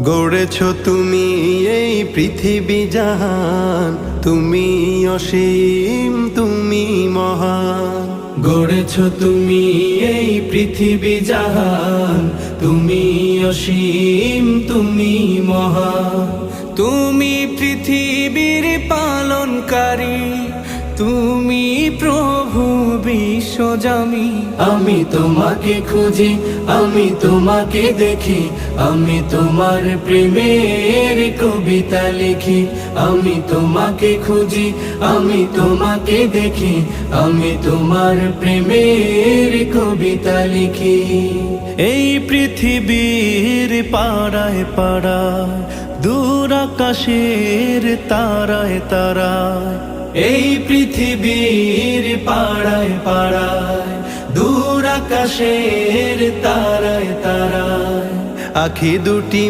গড়েছ তুমি এই পৃথিবী জাহান, তুমি অসীম তুমি মহান। গড়েছ তুমি এই পৃথিবী জাহান, তুমি অসীম তুমি মহান। তুমি পৃথিবীর পালনকারী, তুমি প্রভু বিশ্বজামি। আমি তোমাকে খুঁজি, আমি তোমাকে দেখি, আমি তোমার প্রেমের কবিতা লিখি। আমি তোমাকে খুঁজি, আমি তোমাকে দেখি, আমি তোমার প্রেমের কবিতা লিখি। এই পৃথিবীর পাড়ায় পাড়ায়, দূর আকাশের তারায় তারায়, এই পৃথিবীর পাড়ায় পাড়ায়, দূর আকাশের তারায় তারায়, আখি দুটি